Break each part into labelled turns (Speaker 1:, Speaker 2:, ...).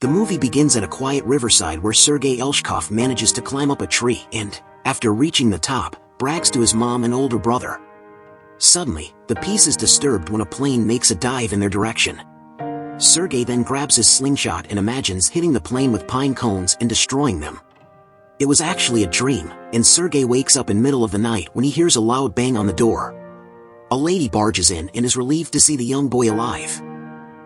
Speaker 1: The movie begins at a quiet riverside where Sergei Aleshkov manages to climb up a tree and, after reaching the top, brags to his mom and older brother. Suddenly, the peace is disturbed when a plane makes a dive in their direction. Sergei then grabs his slingshot and imagines hitting the plane with pine cones and destroying them. It was actually a dream, and Sergei wakes up in middle of the night when he hears a loud bang on the door. A lady barges in and is relieved to see the young boy alive.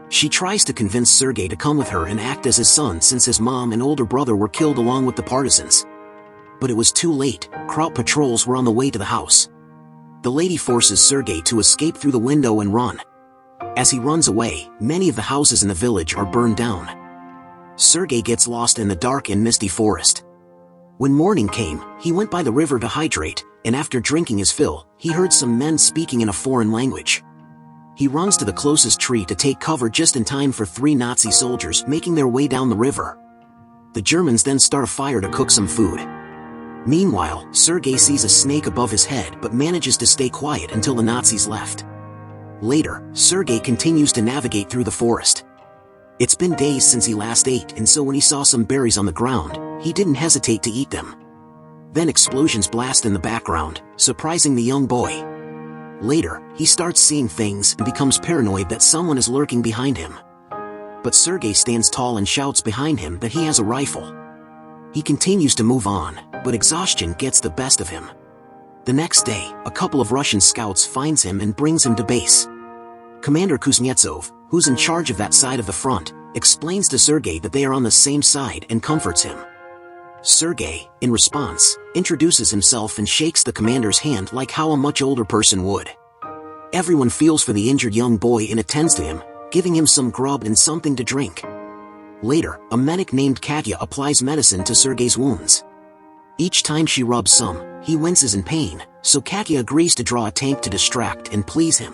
Speaker 1: She tries to convince Sergei to come with her and act as his son since his mom and older brother were killed along with the partisans. But it was too late. Kraut patrols were on the way to the house. The lady forces Sergei to escape through the window and run. As he runs away, many of the houses in the village are burned down. Sergei gets lost in the dark and misty forest. When morning came, he went by the river to hydrate, and after drinking his fill, he heard some men speaking in a foreign language. He runs to the closest tree to take cover just in time for 3 Nazi soldiers making their way down the river. The Germans then start a fire to cook some food. Meanwhile, Sergei sees a snake above his head but manages to stay quiet until the Nazis left. Later, Sergei continues to navigate through the forest. It's been days since he last ate, and so when he saw some berries on the ground, he didn't hesitate to eat them. Then explosions blast in the background, surprising the young boy. Later, he starts seeing things and becomes paranoid that someone is lurking behind him. But Sergei stands tall and shouts behind him that he has a rifle. He continues to move on, but exhaustion gets the best of him. The next day, a couple of Russian scouts finds him and brings him to base. Commander Kuznetsov, who's in charge of that side of the front, explains to Sergei that they are on the same side and comforts him. Sergei, in response, introduces himself and shakes the commander's hand like how a much older person would. Everyone feels for the injured young boy and attends to him, giving him some grub and something to drink. Later, a medic named Katya applies medicine to Sergei's wounds. Each time she rubs some, he winces in pain, so Katya agrees to draw a tank to distract and please him.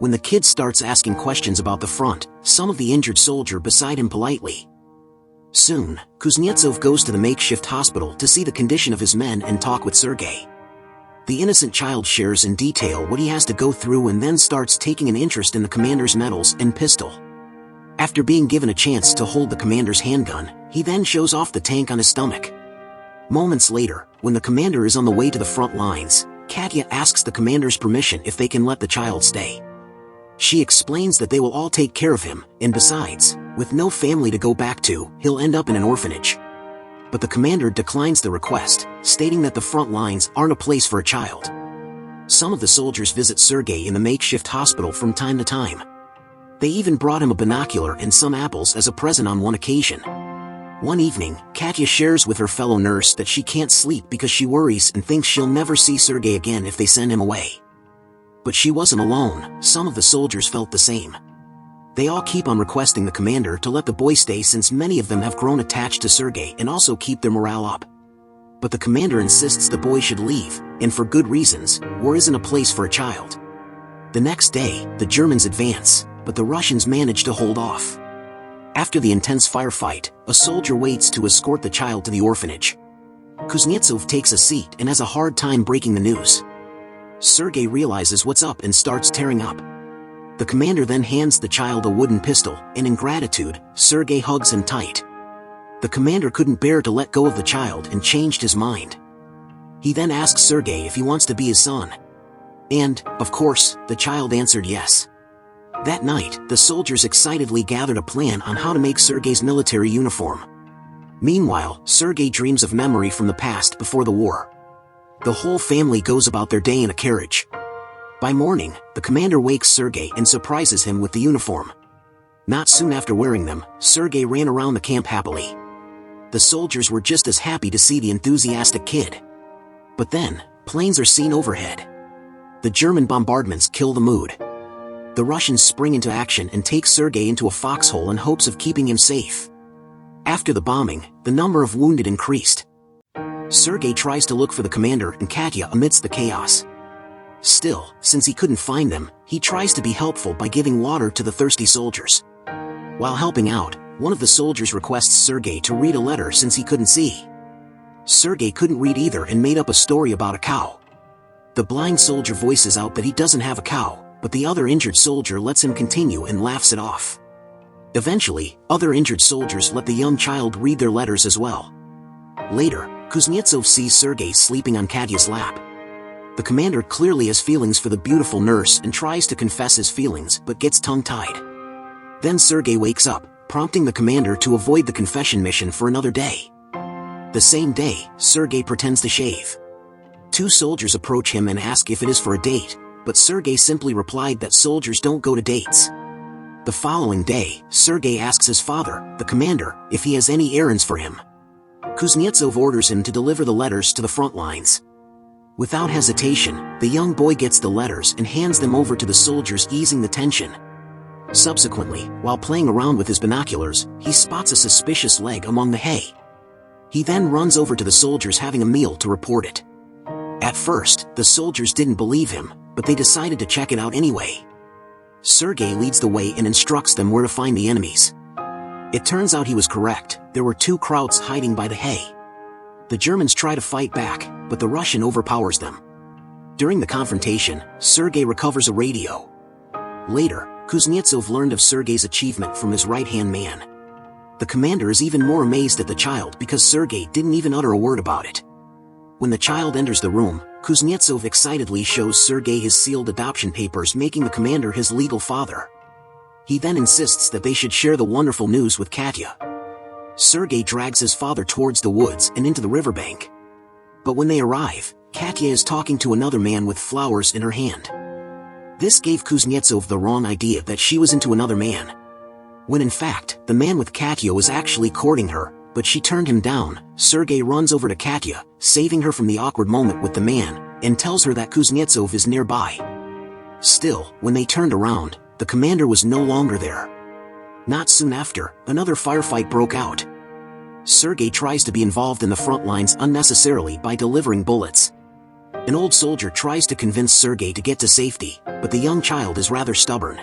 Speaker 1: When the kid starts asking questions about the front, some of the injured soldier beside him politely. Soon, Kuznetsov goes to the makeshift hospital to see the condition of his men and talk with Sergei. The innocent child shares in detail what he has to go through and then starts taking an interest in the commander's medals and pistol. After being given a chance to hold the commander's handgun, he then shows off the tank on his stomach. Moments later, when the commander is on the way to the front lines, Katya asks the commander's permission if they can let the child stay. She explains that they will all take care of him, and besides, with no family to go back to, he'll end up in an orphanage. But the commander declines the request, stating that the front lines aren't a place for a child. Some of the soldiers visit Sergei in the makeshift hospital from time to time. They even brought him a binocular and some apples as a present on one occasion. One evening, Katya shares with her fellow nurse that she can't sleep because she worries and thinks she'll never see Sergei again if they send him away. But she wasn't alone. Some of the soldiers felt the same. They all keep on requesting the commander to let the boy stay since many of them have grown attached to Sergei and also keep their morale up. But the commander insists the boy should leave, and for good reasons. War isn't a place for a child. The next day, the Germans advance, but the Russians manage to hold off. After the intense firefight, a soldier waits to escort the child to the orphanage. Kuznetsov takes a seat and has a hard time breaking the news. Sergei realizes what's up and starts tearing up. The commander then hands the child a wooden pistol, and in gratitude, Sergei hugs him tight. The commander couldn't bear to let go of the child and changed his mind. He then asks Sergei if he wants to be his son. And, of course, the child answered yes. That night, the soldiers excitedly gathered a plan on how to make Sergei's military uniform. Meanwhile, Sergei dreams of memory from the past before the war. The whole family goes about their day in a carriage. By morning, the commander wakes Sergei and surprises him with the uniform. Not soon after wearing them, Sergei ran around the camp happily. The soldiers were just as happy to see the enthusiastic kid. But then, planes are seen overhead. The German bombardments kill the mood. The Russians spring into action and take Sergei into a foxhole in hopes of keeping him safe. After the bombing, the number of wounded increased. Sergei tries to look for the commander and Katya amidst the chaos. Still, since he couldn't find them, he tries to be helpful by giving water to the thirsty soldiers. While helping out, one of the soldiers requests Sergei to read a letter since he couldn't see. Sergei couldn't read either and made up a story about a cow. The blind soldier voices out that he doesn't have a cow, but the other injured soldier lets him continue and laughs it off. Eventually, other injured soldiers let the young child read their letters as well. Later, Kuznetsov sees Sergei sleeping on Katya's lap. The commander clearly has feelings for the beautiful nurse and tries to confess his feelings but gets tongue-tied. Then Sergei wakes up, prompting the commander to avoid the confession mission for another day. The same day, Sergei pretends to shave. Two soldiers approach him and ask if it is for a date, but Sergei simply replied that soldiers don't go to dates. The following day, Sergei asks his father, the commander, if he has any errands for him. Kuznetsov orders him to deliver the letters to the front lines. Without hesitation, the young boy gets the letters and hands them over to the soldiers, easing the tension. Subsequently, while playing around with his binoculars, he spots a suspicious leg among the hay. He then runs over to the soldiers having a meal to report it. At first, the soldiers didn't believe him, but they decided to check it out anyway. Sergei leads the way and instructs them where to find the enemies. It turns out he was correct. There were two Krauts hiding by the hay. The Germans try to fight back, but the Russian overpowers them. During the confrontation, Sergei recovers a radio. Later, Kuznetsov learned of Sergei's achievement from his right-hand man. The commander is even more amazed at the child because Sergei didn't even utter a word about it. When the child enters the room, Kuznetsov excitedly shows Sergei his sealed adoption papers, making the commander his legal father. He then insists that they should share the wonderful news with Katya. Sergei drags his father towards the woods and into the riverbank. But when they arrive, Katya is talking to another man with flowers in her hand. This gave Kuznetsov the wrong idea that she was into another man, when in fact, the man with Katya was actually courting her, but she turned him down. Sergei runs over to Katya, saving her from the awkward moment with the man, and tells her that Kuznetsov is nearby. Still, when they turned around, the commander was no longer there. Not soon after, another firefight broke out. Sergei tries to be involved in the front lines unnecessarily by delivering bullets. An old soldier tries to convince Sergei to get to safety, but the young child is rather stubborn.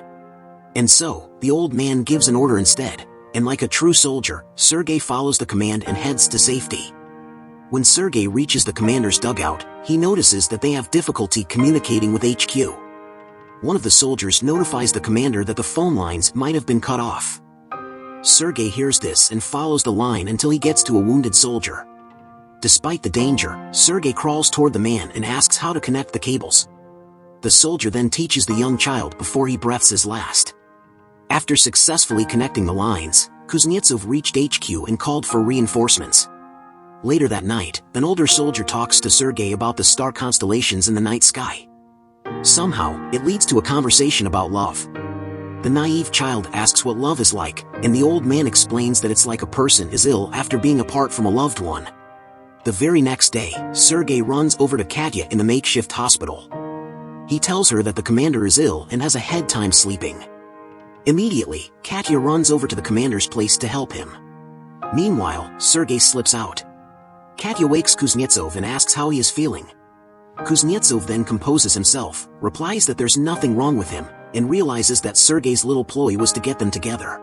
Speaker 1: And so, the old man gives an order instead, and like a true soldier, Sergei follows the command and heads to safety. When Sergei reaches the commander's dugout, he notices that they have difficulty communicating with HQ. One of the soldiers notifies the commander that the phone lines might have been cut off. Sergei hears this and follows the line until he gets to a wounded soldier. Despite the danger, Sergei crawls toward the man and asks how to connect the cables. The soldier then teaches the young child before he breathes his last. After successfully connecting the lines, Kuznetsov reached HQ and called for reinforcements. Later that night, an older soldier talks to Sergei about the star constellations in the night sky. Somehow, it leads to a conversation about love. The naive child asks what love is like, and the old man explains that it's like a person is ill after being apart from a loved one. The very next day, Sergei runs over to Katya in the makeshift hospital. He tells her that the commander is ill and has a head time sleeping. Immediately, Katya runs over to the commander's place to help him. Meanwhile, Sergei slips out. Katya wakes Kuznetsov and asks how he is feeling. Kuznetsov then composes himself, replies that there's nothing wrong with him, and realizes that Sergei's little ploy was to get them together.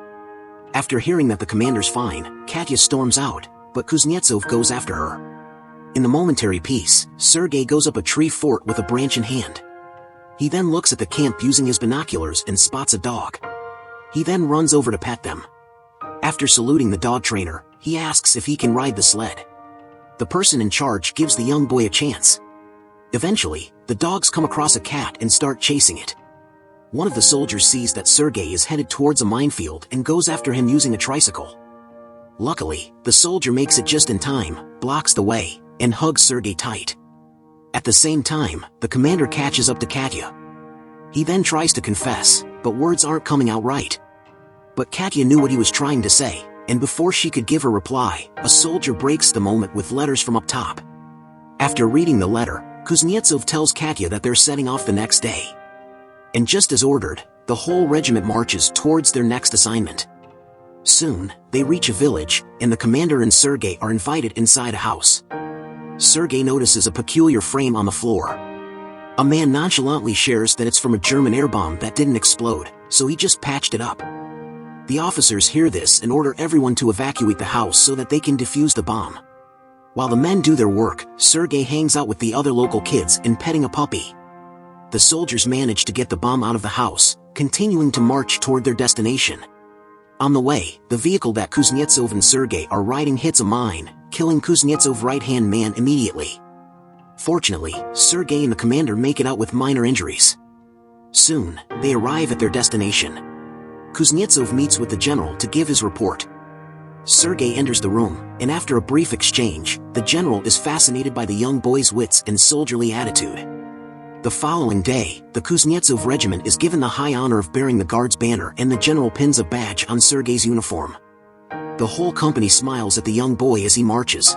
Speaker 1: After hearing that the commander's fine, Katya storms out, but Kuznetsov goes after her. In the momentary peace, Sergei goes up a tree fort with a branch in hand. He then looks at the camp using his binoculars and spots a dog. He then runs over to pet them. After saluting the dog trainer, he asks if he can ride the sled. The person in charge gives the young boy a chance. Eventually, the dogs come across a cat and start chasing it. One of the soldiers sees that Sergei is headed towards a minefield and goes after him using a tricycle. Luckily, the soldier makes it just in time, blocks the way, and hugs Sergei tight. At the same time, the commander catches up to Katya. He then tries to confess, but words aren't coming out right. But Katya knew what he was trying to say, and before she could give her reply, a soldier breaks the moment with letters from up top. After reading the letter, Kuznetsov tells Katya that they're setting off the next day. And just as ordered, the whole regiment marches towards their next assignment. Soon, they reach a village, and the commander and Sergei are invited inside a house. Sergei notices a peculiar frame on the floor. A man nonchalantly shares that it's from a German air bomb that didn't explode, so he just patched it up. The officers hear this and order everyone to evacuate the house so that they can defuse the bomb. While the men do their work, Sergei hangs out with the other local kids and petting a puppy. The soldiers manage to get the bomb out of the house, continuing to march toward their destination. On the way, the vehicle that Kuznetsov and Sergei are riding hits a mine, killing Kuznetsov's right-hand man immediately. Fortunately, Sergei and the commander make it out with minor injuries. Soon, they arrive at their destination. Kuznetsov meets with the general to give his report. Sergei enters the room, and after a brief exchange, the general is fascinated by the young boy's wits and soldierly attitude. The following day, the Kuznetsov regiment is given the high honor of bearing the Guards banner, and the general pins a badge on Sergei's uniform. The whole company smiles at the young boy as he marches.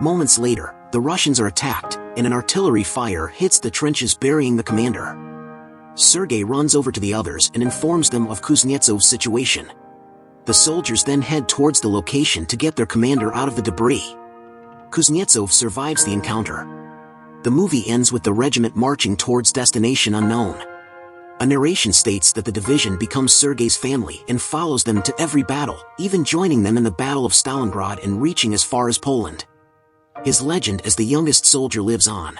Speaker 1: Moments later, the Russians are attacked, and an artillery fire hits the trenches burying the commander. Sergei runs over to the others and informs them of Kuznetsov's situation. The soldiers then head towards the location to get their commander out of the debris. Kuznetsov survives the encounter. The movie ends with the regiment marching towards destination unknown. A narration states that the division becomes Sergei's family and follows them to every battle, even joining them in the Battle of Stalingrad and reaching as far as Poland. His legend as the youngest soldier lives on.